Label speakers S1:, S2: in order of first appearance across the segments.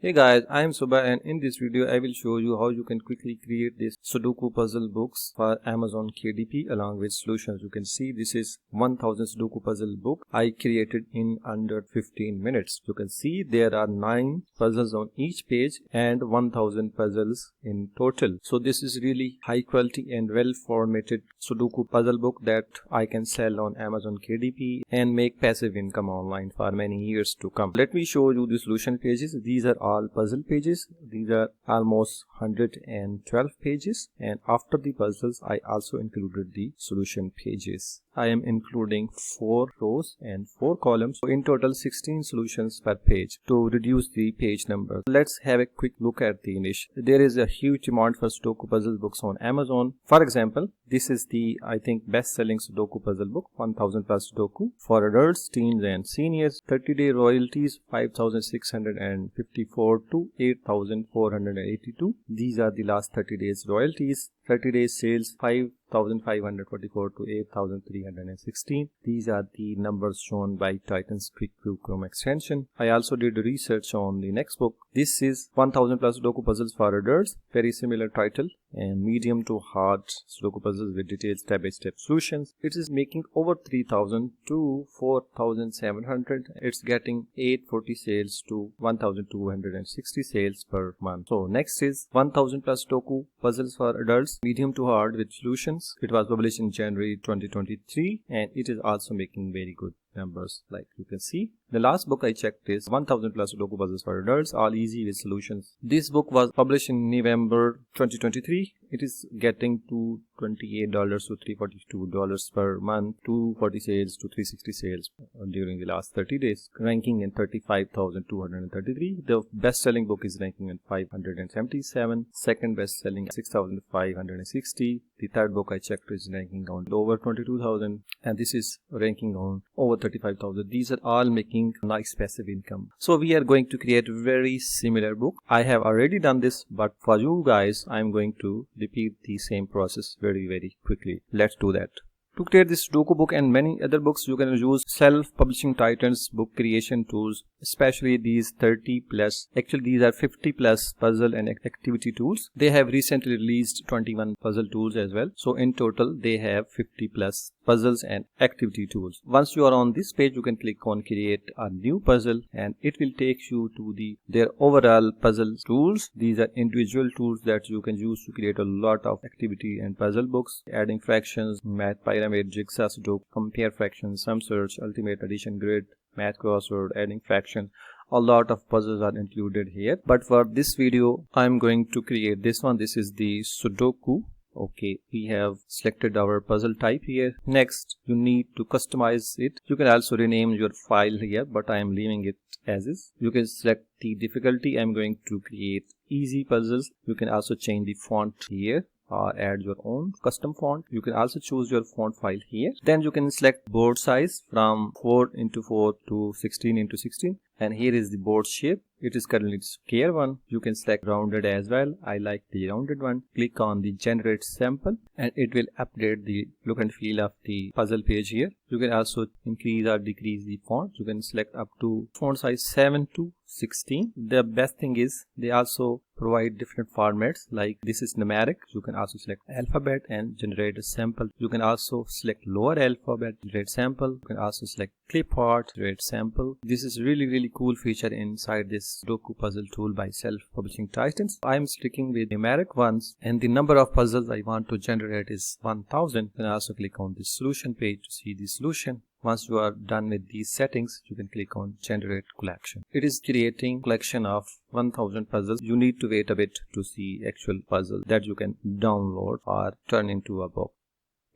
S1: Hey guys, I am Subha and in this video I will show you how you can quickly create this Sudoku puzzle books for Amazon KDP along with solutions. You can see this is 1000 Sudoku puzzle book I created in under 15 minutes. You can see there are 9 puzzles on each page and 1000 puzzles in total. So this is really high quality and well formatted Sudoku puzzle book that I can sell on Amazon KDP and make passive income online for many years to come. Let me show you the solution pages. These are all puzzle pages. These are almost 112 pages, and after the puzzles I also included the solution pages. I am including 4 rows and 4 columns, so in total 16 solutions per page to reduce the page number. Let's have a quick look at the niche. There is a huge demand for Sudoku puzzle books on Amazon. For example, this is the best-selling Sudoku puzzle book, 1000 plus Sudoku for adults, teens and seniors. 30-day royalties 5,654 to 8,482. These are the last 30 days royalties. 30 days sales 5,544 to 8,316. These are the numbers shown by Titan's Quick View Chrome extension. I also did research on the next book. This is 1000 plus Sudoku puzzles for adults. Very similar title and medium to hard Sudoku puzzles with detailed step-by-step solutions. It is making over 3,000 to 4,700. It's getting 840 sales to 1,260 sales per month. So next is 1000 plus Sudoku puzzles for adults, medium to hard with solutions. It was published in January 2023 and it is also making very good numbers, like you can see. The last book I checked is 1000 plus Sudoku puzzles for adults, all easy with solutions. This book was published in November 2023. It is getting to $28 to $342 per month, 240 sales to 360 sales during the last 30 days, ranking in 35,233. The best-selling book is ranking in 577. Second best-selling 6,560. The third book I checked is ranking on over 22,000, and this is ranking on over 35,000. These are all making nice passive income. So we are going to create a very similar book. I have already done this, but for you guys I am going to repeat the same process very quickly. Let's do that. To create this Sudoku book and many other books, you can use self-publishing Titans book creation tools, especially these 30 plus, actually these are 50 plus puzzle and activity tools. They have recently released 21 puzzle tools as well. So in total, they have 50 plus puzzles and activity tools. Once you are on this page, you can click on create a new puzzle and it will take you to their overall puzzle tools. These are individual tools that you can use to create a lot of activity and puzzle books, adding fractions, math, pyramid, jigsaw, Sudoku, compare fractions, sum search, ultimate addition grid, math crossword, adding fractions. A lot of puzzles are included here, but for this video I'm going to create this one. This is the Sudoku. Okay, we have selected our puzzle type here. Next, you need to customize it. You can also rename your file here, but I am leaving it as is. You can select the difficulty. I'm going to create easy puzzles. You can also change the font here or add your own custom font. You can also choose your font file here. Then you can select board size from 4x4 to 16x16. And here is the board shape. It is currently square one. You can select rounded as well. I like the rounded one. Click on the generate sample and it will update the look and feel of the puzzle page here. You can also increase or decrease the font. You can select up to font size 7 to 16. The best thing is they also provide different formats, like this is numeric. You can also select alphabet and generate a sample. You can also select lower alphabet, generate sample. You can also select clip art, generate sample. This is really cool feature inside this Sudoku puzzle tool by self-publishing Titans. I am sticking with numeric ones and the number of puzzles I want to generate is 1000. You can also click on the solution page to see the solution. Once you are done with these settings, you can click on generate collection. It is creating collection of 1000 puzzles. You need to wait a bit to see actual puzzle that you can download or turn into a book.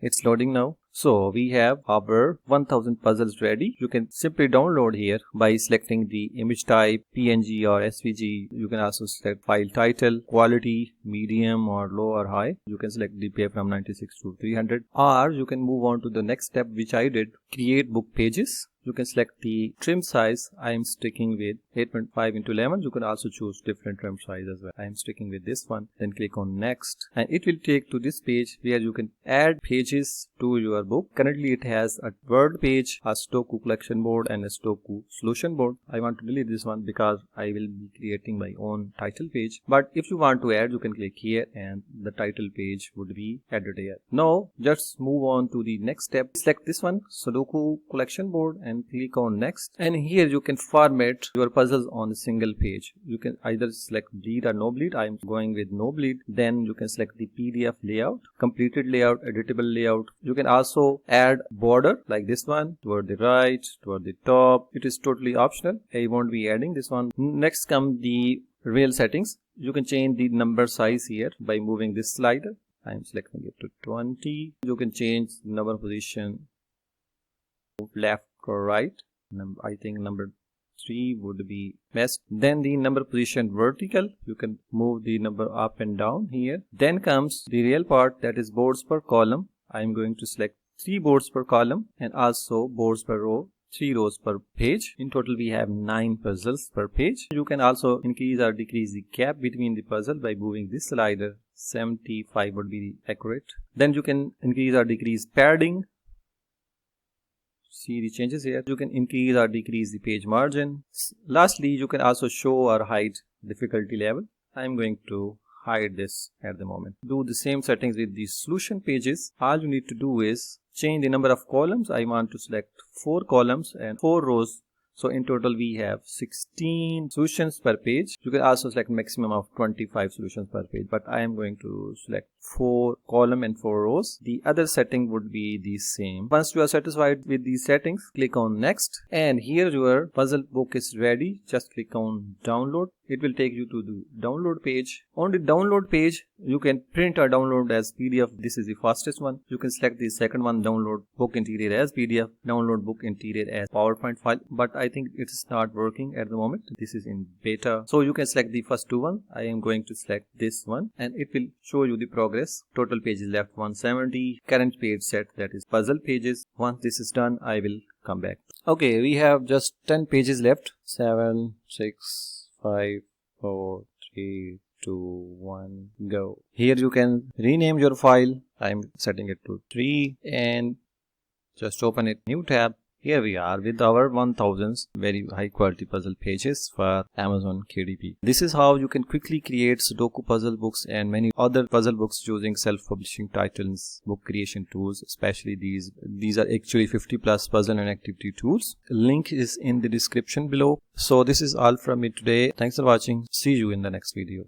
S1: It's loading now. So we have our 1000 puzzles ready. You can simply download here by selecting the image type, PNG or SVG. You can also select file title, quality, medium or low or high. You can select DPI from 96 to 300, or you can move on to the next step, which I did, create book pages. You can select the trim size. I am sticking with 8.5 into 11. You can also choose different trim size as well. I am sticking with this one. Then click on next, and it will take to this page where you can add pages to your book. Currently it has a word page, a Sudoku collection board, and a Sudoku solution board. I want to delete this one because I will be creating my own title page. But if you want to add, you can click here and the title page would be added here. Now just move on to the next step. Select this one, Sudoku collection board, and click on next. And here you can format your puzzles on a single page. You can either select bleed or no bleed. I am going with no bleed. Then you can select the PDF layout, completed layout, editable layout. You can also add border like this one toward the right, toward the top. It is totally optional. I won't be adding this one. Next come the real settings. You can change the number size here by moving this slider. I am selecting it to 20. You can change number position left or right. I think number 3 would be best. Then the number position vertical. You can move the number up and down here. Then comes the real part, that is boards per column. I am going to select 3 boards per column and also boards per row, 3 rows per page. In total we have 9 puzzles per page. You can also increase or decrease the gap between the puzzle by moving this slider. 75 would be accurate. Then you can increase or decrease padding. See the changes here. You can increase or decrease the page margin. Lastly, you can also show or hide difficulty level. I am going to hide this at the moment. Do the same settings with the solution pages. All you need to do is change the number of columns. I want to select 4 columns and 4 rows. So in total we have 16 solutions per page. You can also select maximum of 25 solutions per page, but I am going to select 4 column and 4 rows. The other setting would be the same. Once you are satisfied with these settings, click on next, and here your puzzle book is ready. Just click on download. It will take you to the download page. On the download page, you can print or download as PDF. This is the fastest one. You can select the second one, download book interior as PDF, download book interior as PowerPoint file, but I think it's not working at the moment. This is in beta. So you can select the first 2 ones. I am going to select this one and it will show you the progress. Total pages left 170. Current page set, that is puzzle pages. Once this is done, I will come back. Okay, we have just 10 pages left. 7, 6, 5, 4, 3, 2, 1, go. Here you can rename your file. I'm setting it to 3 and just open it, new tab. Here we are with our 1000 very high quality puzzle pages for Amazon KDP. This is how you can quickly create Sudoku puzzle books and many other puzzle books using self-publishing titles, book creation tools, especially these. These are actually 50+ puzzle and activity tools. Link is in the description below. So this is all from me today. Thanks for watching. See you in the next video.